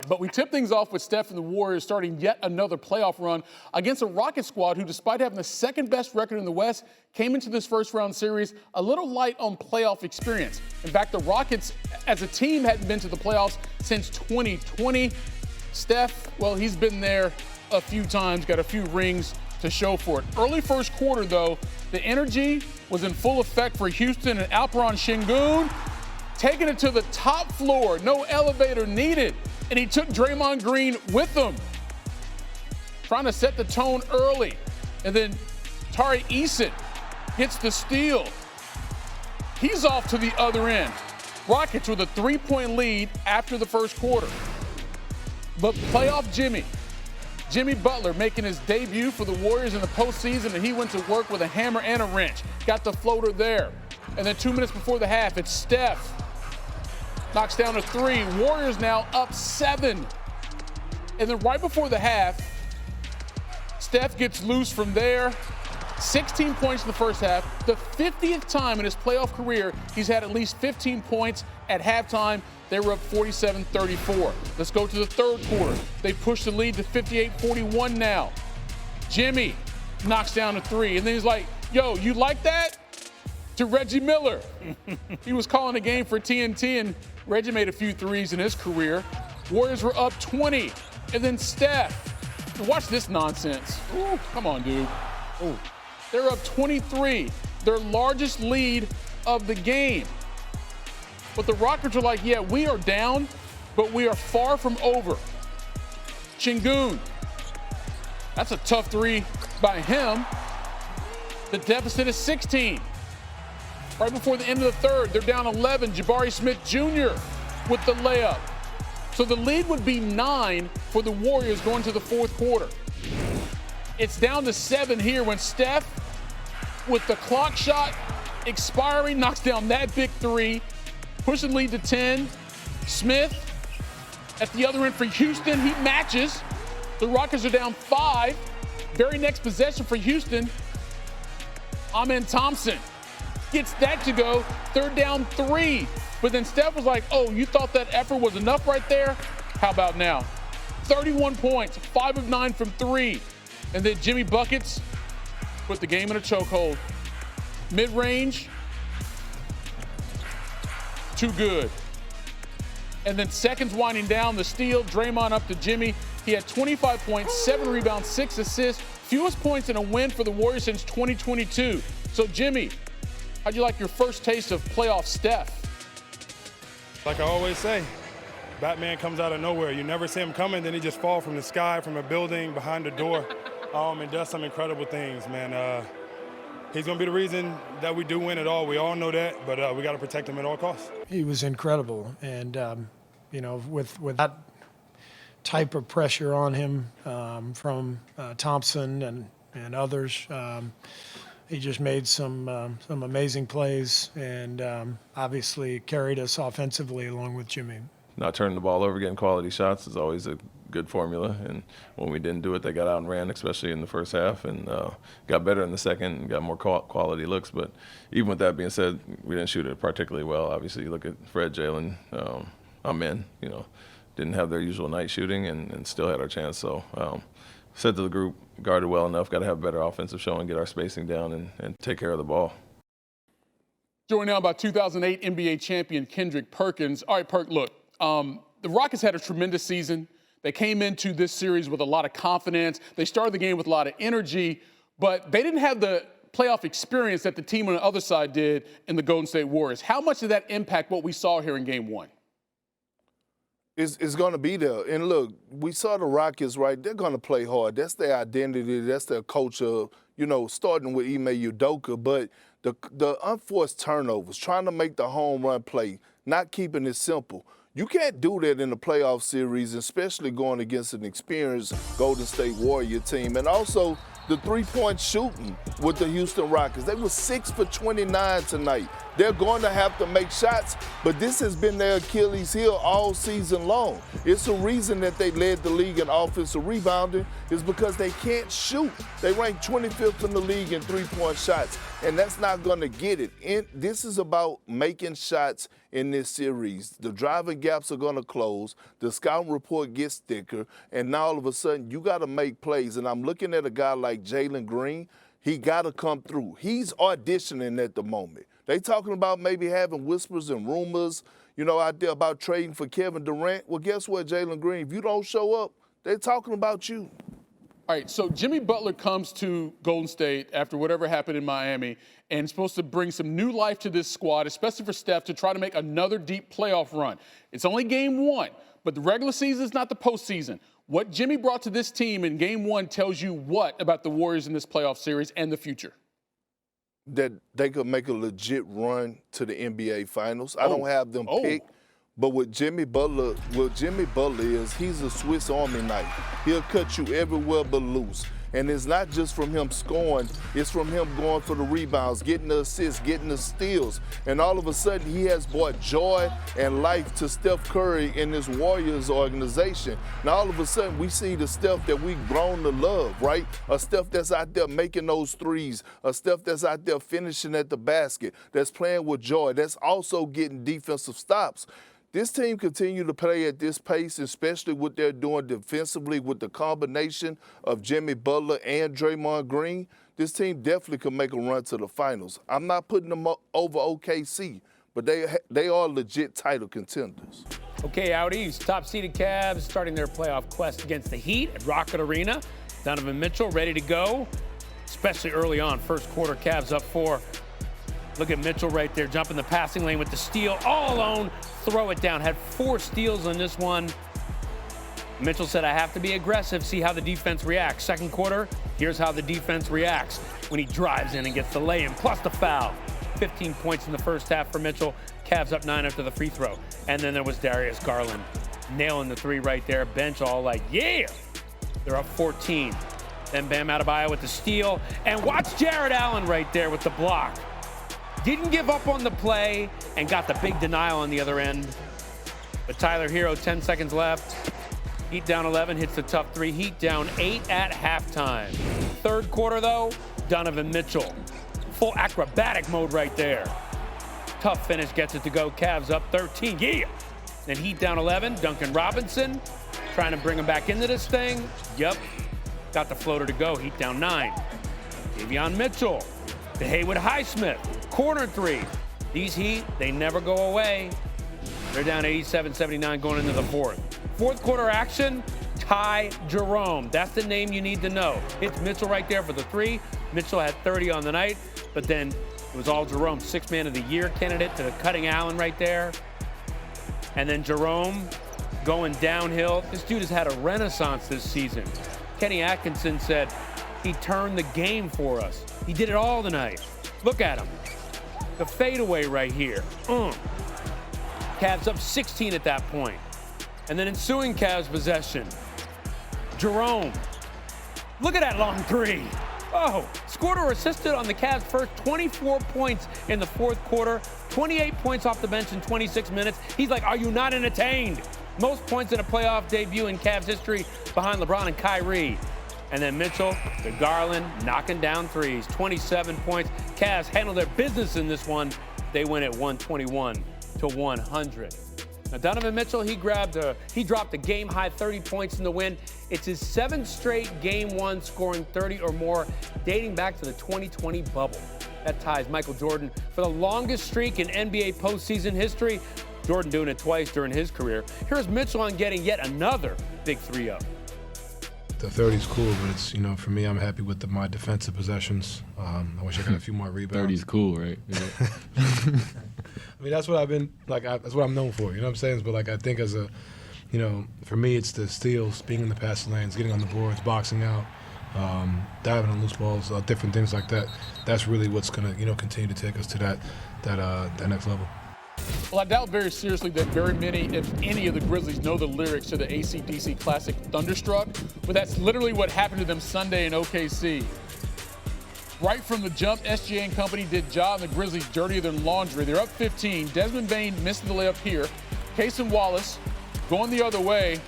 But we tip things off with Steph and the Warriors starting yet another playoff run against a Rockets squad who, despite having the second-best record in the West, came into this first-round series a little light on playoff experience. In fact, the Rockets, as a team, hadn't been to the playoffs since 2020. Steph, well, he's been there a few times, got a few rings to show for it. Early first quarter, though, the energy was in full effect for Houston, and Alperen Sengun taking it to the top floor, no elevator needed, and he took Draymond Green with him, trying to set the tone early. And then Tari Eason gets the steal. He's off to the other end. Rockets with a 3-point lead after the first quarter. But playoff Jimmy Butler making his debut for the Warriors in the postseason, and he went to work with a hammer and a wrench. Got the floater there. And then 2 minutes before the half, it's Steph. Knocks down a 3. Warriors now up 7. And then right before the half, Steph gets loose from there. 16 points in the first half. The 50th time in his playoff career he's had at least 15 points at halftime. They were up 47-34. Let's go to the third quarter. They push the lead to 58-41 now. Jimmy knocks down a 3. And then he's like, yo, you like that? To Reggie Miller. He was calling a game for TNT, and Reggie made a few threes in his career. Warriors were up 20. And then Steph. Watch this nonsense. Ooh, come on, dude. Ooh. They're up 23, their largest lead of the game. But the Rockets are like, yeah, we are down, but we are far from over. Sengun. That's a tough 3 by him. The deficit is 16. Right before the end of the third, they're down 11. Jabari Smith Jr. with the layup. So the lead would be 9 for the Warriors going to the fourth quarter. It's down to 7 here when Steph, with the clock shot expiring, knocks down that big 3, pushing lead to 10. Smith at the other end for Houston, he matches. The Rockets are down 5. Very next possession for Houston, Amen Thompson gets that to go. They're down 3. But then Steph was like, oh, you thought that effort was enough right there? How about now? 31 points, 5 of 9 from 3. And then Jimmy buckets put the game in a chokehold. Mid-range, too good. And then seconds winding down, the steal, Draymond up to Jimmy. He had 25 points, 7 rebounds, 6 assists, fewest points in a win for the Warriors since 2022. So Jimmy, how'd you like your first taste of playoff Steph? Like I always say, Batman comes out of nowhere. You never see him coming, then he just falls from the sky, from a building, behind the door, and does some incredible things, man. He's going to be the reason that we do win it all. We all know that, but we got to protect him at all costs. He was incredible, and with that type of pressure on him from Thompson and others, he just made some amazing plays, and obviously carried us offensively along with Jimmy. Not turning the ball over, getting quality shots is always a good formula. And when we didn't do it, they got out and ran, especially in the first half, and got better in the second and got more quality looks. But even with that being said, we didn't shoot it particularly well. Obviously, you look at Fred, Jalen, Amen, didn't have their usual night shooting and still had our chance. So said to the group, guarded well enough, got to have better offensive showing, get our spacing down, and take care of the ball. Joined now by 2008 NBA champion Kendrick Perkins. All right, Perk, look, the Rockets had a tremendous season. They came into this series with a lot of confidence. They started the game with a lot of energy, but they didn't have the playoff experience that the team on the other side did in the Golden State Warriors. How much did that impact what we saw here in Game 1? It's going to be there. And look, we saw the Rockets, right? They're going to play hard. That's their identity. That's their culture, starting with Ime Udoka. But the unforced turnovers, trying to make the home run play, not keeping it simple. You can't do that in the playoff series, especially going against an experienced Golden State Warrior team. And also the three-point shooting with the Houston Rockets. They were 6 for 29 tonight. They're going to have to make shots, but this has been their Achilles heel all season long. It's the reason that they led the league in offensive rebounding is because they can't shoot. They rank 25th in the league in three-point shots, and that's not going to get it. This is about making shots in this series. The driving gaps are going to close. The scouting report gets thicker, and now all of a sudden you got to make plays. And I'm looking at a guy like Jalen Green. He got to come through. He's auditioning at the moment. They talking about maybe having whispers and rumors, out there about trading for Kevin Durant. Well, guess what, Jalen Green? If you don't show up, they're talking about you. All right, so Jimmy Butler comes to Golden State after whatever happened in Miami and is supposed to bring some new life to this squad, especially for Steph, to try to make another deep playoff run. It's only game one, but the regular season is not the postseason. What Jimmy brought to this team in game one tells you what about the Warriors in this playoff series and the future? That they could make a legit run to the NBA Finals. I don't have them picked, but what Jimmy Butler is, he's a Swiss Army knife. He'll cut you everywhere but loose. And it's not just from him scoring, it's from him going for the rebounds, getting the assists, getting the steals. And all of a sudden, he has brought joy and life to Steph Curry in this Warriors organization. Now, all of a sudden, we see the Steph that we've grown to love, right? A Steph that's out there making those threes, a Steph that's out there finishing at the basket, that's playing with joy, that's also getting defensive stops. This team continue to play at this pace, especially what they're doing defensively with the combination of Jimmy Butler and Draymond Green. This team definitely could make a run to the finals. I'm not putting them over OKC, but they are legit title contenders. Okay, out east, top-seeded Cavs starting their playoff quest against the Heat at Rocket Arena. Donovan Mitchell ready to go, especially early on. First quarter, Cavs up 4. Look at Mitchell right there, jumping the passing lane with the steal, all alone, throw it down. Had 4 steals on this one. Mitchell said, I have to be aggressive, see how the defense reacts. Second quarter, here's how the defense reacts when he drives in and gets the lay-in, plus the foul. 15 points in the first half for Mitchell. Cavs up 9 after the free throw. And then there was Darius Garland nailing the 3 right there. Bench all like, yeah! They're up 14. Then Bam Adebayo with the steal. And watch Jared Allen right there with the block. Didn't give up on the play and got the big denial on the other end. But Tyler Hero, 10 seconds left. Heat down 11, hits the tough 3. Heat down 8 at halftime. Third quarter, though, Donovan Mitchell. Full acrobatic mode right there. Tough finish, gets it to go. Cavs up 13, yeah! Then Heat down 11, Duncan Robinson trying to bring him back into this thing. Yep, got the floater to go. Heat down 9. Davion Mitchell, the Haywood Highsmith. Corner 3. These Heat, they never go away. They're down 87-79 going into the fourth. Fourth quarter action, Ty Jerome. That's the name you need to know. It's Mitchell right there for the 3. Mitchell had 30 on the night, but then it was all Jerome, 6th man of the year candidate to the cutting Allen right there. And then Jerome going downhill. This dude has had a renaissance this season. Kenny Atkinson said he turned the game for us. He did it all tonight. Look at him. The fadeaway right here. Cavs up 16 at that point. And then ensuing Cavs possession. Jerome. Look at that long 3. Oh, scored or assisted on the Cavs' first 24 points in the fourth quarter. 28 points off the bench in 26 minutes. He's like, are you not entertained? Most points in a playoff debut in Cavs history behind LeBron and Kyrie. And then Mitchell to Garland, knocking down 3s. 27 points. Cavs handle their business in this one. They win at 121-100. Now Donovan Mitchell, he dropped a game-high 30 points in the win. It's his 7th straight game 1 scoring 30 or more, dating back to the 2020 bubble. That ties Michael Jordan for the longest streak in NBA postseason history. Jordan doing it twice during his career. Here's Mitchell on getting yet another big 3 up. The 30's cool, but it's, for me, I'm happy with my defensive possessions. I wish I got a few more rebounds. 30's cool, right? Yeah. I mean, that's what I've been, that's what I'm known for, you know what I'm saying? But, I think as a, for me, it's the steals, being in the passing lanes, getting on the boards, boxing out, diving on loose balls, different things like that. That's really what's going to, continue to take us to that next level. Well, I doubt very seriously that very many, if any, of the Grizzlies know the lyrics to the AC/DC classic Thunderstruck, but that's literally what happened to them Sunday in OKC. Right from the jump, SGA and company did Ja and the Grizzlies dirtier than laundry. They're up 15. Desmond Bane missed the layup here. Cason Wallace going the other way.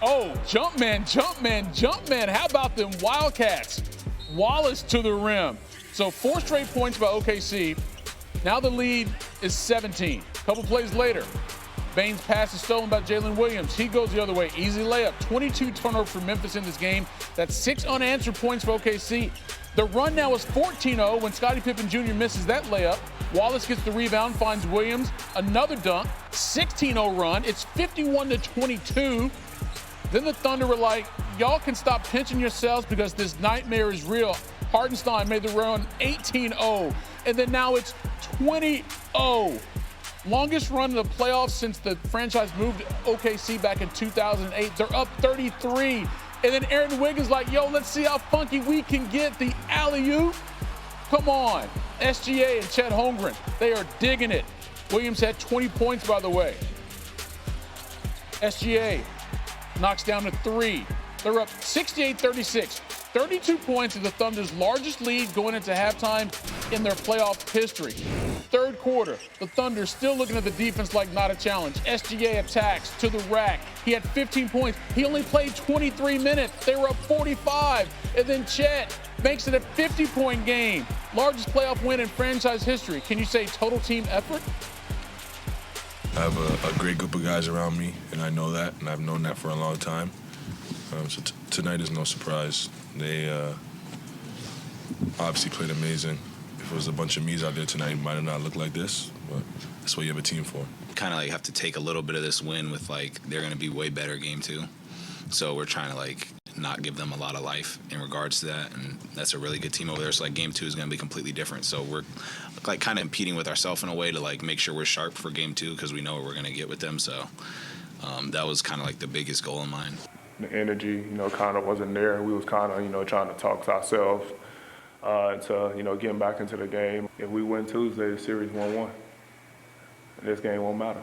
Oh, jump man. How about them Wildcats? Wallace to the rim. So 4 straight points by OKC. Now the lead is 17. A couple plays later, Bane's pass is stolen by Jalen Williams. He goes the other way. Easy layup. 22 turnovers for Memphis in this game. That's 6 unanswered points for OKC. The run now is 14-0 when Scottie Pippen Jr. misses that layup. Wallace gets the rebound, finds Williams. Another dunk. 16-0 run. It's 51-22. Then the Thunder were like, y'all can stop pinching yourselves because this nightmare is real. Hartenstein made the run 18-0. And then now it's 20-0. Longest run in the playoffs since the franchise moved to OKC back in 2008. They're up 33. And then Aaron Wiggins like, yo, let's see how funky we can get. The alley-oop. Come on. SGA and Chet Holmgren, they are digging it. Williams had 20 points, by the way. SGA knocks down to 3. They're up 68-36. 32 points is the Thunder's largest lead going into halftime in their playoff history. Third quarter, the Thunder still looking at the defense like not a challenge. SGA attacks to the rack. He had 15 points. He only played 23 minutes. They were up 45. And then Chet makes it a 50-point game. Largest playoff win in franchise history. Can you say total team effort? I have a great group of guys around me, and I know that, and I've known that for a long time. So tonight is no surprise. They obviously played amazing. If it was a bunch of me's out there tonight, it might have not looked like this, but that's what you have a team for. Kind of like have to take a little bit of this win with like they're going to be way better game 2. So we're trying to like not give them a lot of life in regards to that, and that's a really good team over there. So like game 2 is going to be completely different. So we're like kind of competing with ourselves in a way to like make sure we're sharp for game 2 because we know what we're going to get with them. So that was kind of like the biggest goal in mind. The energy, kind of wasn't there. We was kind of, trying to talk to ourselves into, getting back into the game. If we win Tuesday, the series 1-1. This game won't matter.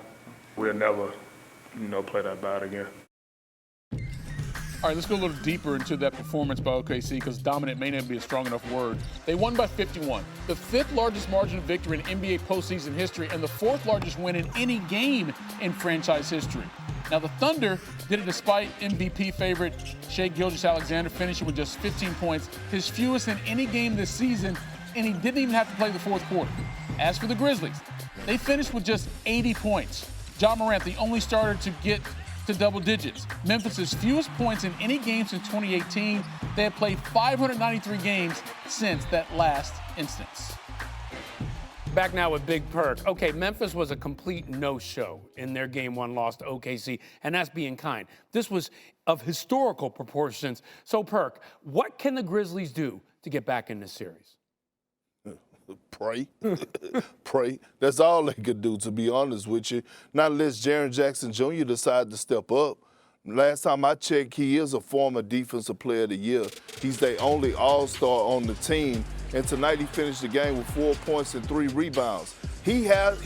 We'll never, play that bad again. All right, let's go a little deeper into that performance by OKC because dominant may not be a strong enough word. They won by 51, the 5th largest margin of victory in NBA postseason history and the 4th largest win in any game in franchise history. Now, the Thunder did it despite MVP favorite Shai Gilgeous-Alexander finishing with just 15 points, his fewest in any game this season, and he didn't even have to play the 4th quarter. As for the Grizzlies, they finished with just 80 points. Ja Morant, the only starter to get to double digits. Memphis's fewest points in any game since 2018. They have played 593 games since that last instance. Back now with Big Perk. Okay, Memphis was a complete no-show in their Game 1 loss to OKC, and that's being kind. This was of historical proportions. So, Perk, what can the Grizzlies do to get back in this series? Pray. Pray. That's all they could do, to be honest with you. Not unless Jaren Jackson Jr. decide to step up. Last time I checked, he is a former Defensive Player of the Year. He's the only all-star on the team. And tonight he finished the game with 4 points and 3 rebounds. He have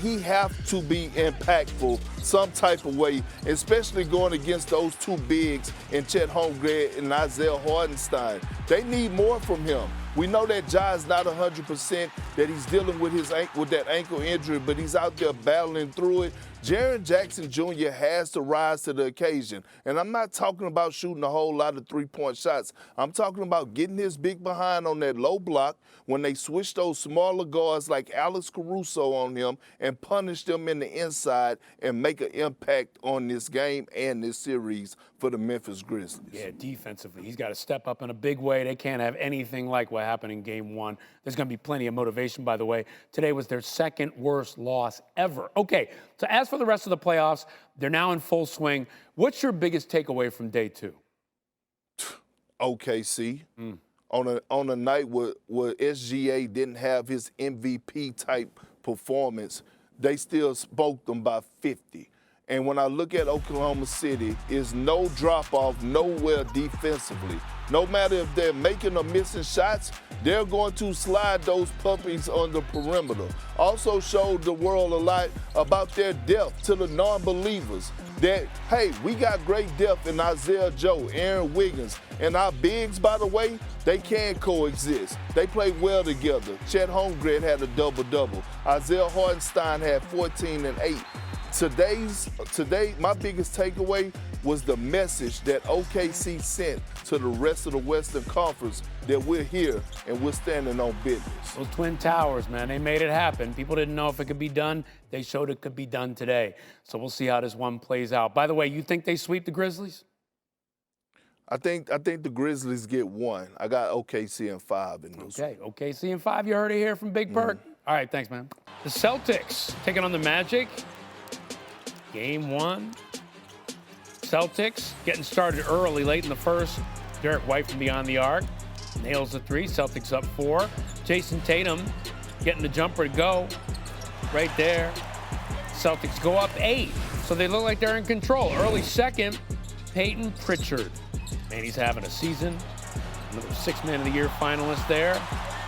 to be impactful some type of way, especially going against those 2 bigs in Chet Holmgren and Isaiah Hartenstein. They need more from him. We know that Ja is not 100%, that he's dealing with that ankle injury, but he's out there battling through it. Jaren Jackson Jr. has to rise to the occasion. And I'm not talking about shooting a whole lot of three-point shots. I'm talking about getting his big behind on that low block when they switch those smaller guards like Alex Caruso on him and punish them in the inside and make an impact on this game and this series for the Memphis Grizzlies. Yeah, defensively, he's got to step up in a big way. They can't have anything like what happened in Game 1. There's going to be plenty of motivation, by the way. Today was their 2nd worst loss ever. Okay, so as for the rest of the playoffs, they're now in full swing. What's your biggest takeaway from day 2? OKC. On a night where SGA didn't have his MVP-type performance, they still smoked them by 50. And when I look at Oklahoma City, it's no drop-off nowhere defensively. No matter if they're making or missing shots, they're going to slide those puppies on the perimeter. Also showed the world a lot about their depth to the non-believers. That, hey, we got great depth in Isaiah Joe, Aaron Wiggins, and our bigs, by the way, they can coexist. They play well together. Chet Holmgren had a double-double. Isaiah Hartenstein had 14 and 8. Today, my biggest takeaway was the message that OKC sent to the rest of the Western Conference that we're here and we're standing on business. Those Twin Towers, man, they made it happen. People didn't know if it could be done. They showed it could be done today. So we'll see how this one plays out. By the way, you think they sweep the Grizzlies? I think the Grizzlies get 1. I got OKC in 5 in this. Okay, OKC in 5. You heard it here from Big Perk. All right, thanks, man. The Celtics taking on the Magic. Game 1. Celtics getting started early, late in the first. Derek White from beyond the arc nails the 3. Celtics up 4. Jason Tatum getting the jumper to go right there. Celtics go up 8, so they look like they're in control. Early second, Peyton Pritchard. Man, he's having a season. Another 6th Man of the Year finalist there.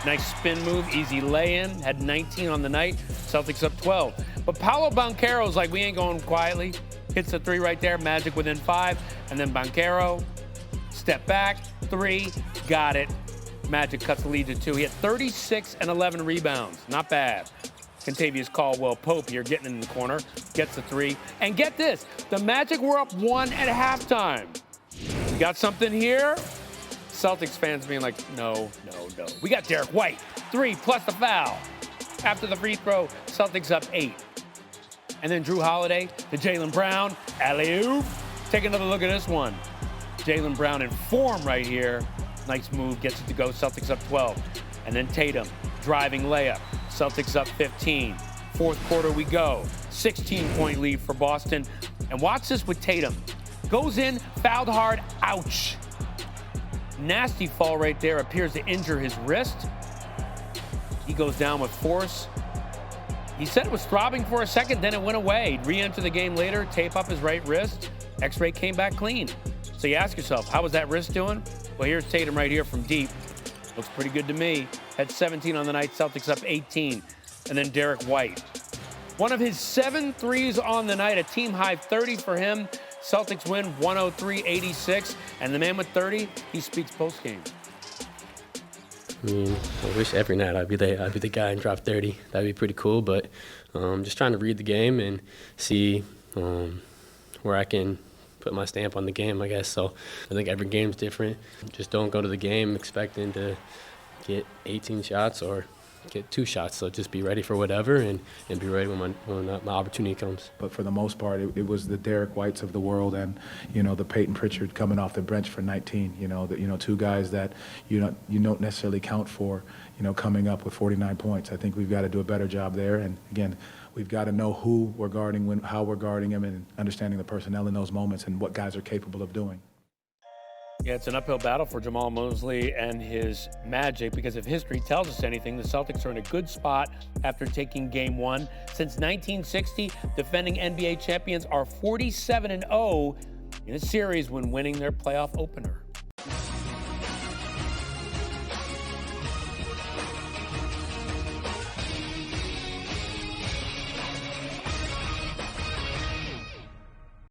Nice spin move, easy lay-in. Had 19 on the night. Celtics up 12. But Paolo Banchero's like, we ain't going quietly. Hits the 3 right there. Magic within 5. And then Banchero, step back, 3, got it. Magic cuts the lead to 2. He had 36 and 11 rebounds. Not bad. Contavious Caldwell-Pope here getting in the corner. Gets the 3. And get this, the Magic were up 1 at halftime. You got something here? Celtics fans being like, no. We got Derek White, 3 plus the foul. After the free throw, Celtics up 8. And then Drew Holiday to Jaylen Brown, alley-oop. Take another look at this one. Jaylen Brown in form right here. Nice move, gets it to go, Celtics up 12. And then Tatum, driving layup, Celtics up 15. Fourth quarter we go, 16-point lead for Boston. And watch this with Tatum. Goes in, fouled hard, ouch. Nasty fall right there, appears to injure his wrist. He goes down with force. He said it was throbbing for a second, then it went away. He'd re-enter the game later, tape up his right wrist. X-ray came back clean. So you ask yourself, how was that wrist doing? Well, here's Tatum right here from deep. Looks pretty good to me. Had 17 on the night, Celtics up 18. And then Derek White. One of his 7 threes on the night, a team high 30 for him. Celtics win 103-86. And the man with 30, he speaks postgame. I mean, I wish every night I'd be the guy and drop 30. That'd be pretty cool, but just trying to read the game and see where I can put my stamp on the game, I guess. So I think every game's different. Just don't go to the game expecting to get 18 shots or get 2 shots. So just be ready for whatever and be ready when my opportunity comes. But for the most part, it was the Derek Whites of the world and, the Peyton Pritchard coming off the bench for 19. 2 guys that you don't necessarily count for, coming up with 49 points. I think we've got to do a better job there. And again, we've got to know who we're guarding, how we're guarding them, and understanding the personnel in those moments and what guys are capable of doing. Yeah, it's an uphill battle for Jamal Mosley and his Magic because if history tells us anything, the Celtics are in a good spot after taking Game 1. Since 1960, defending NBA champions are 47-0 in a series when winning their playoff opener.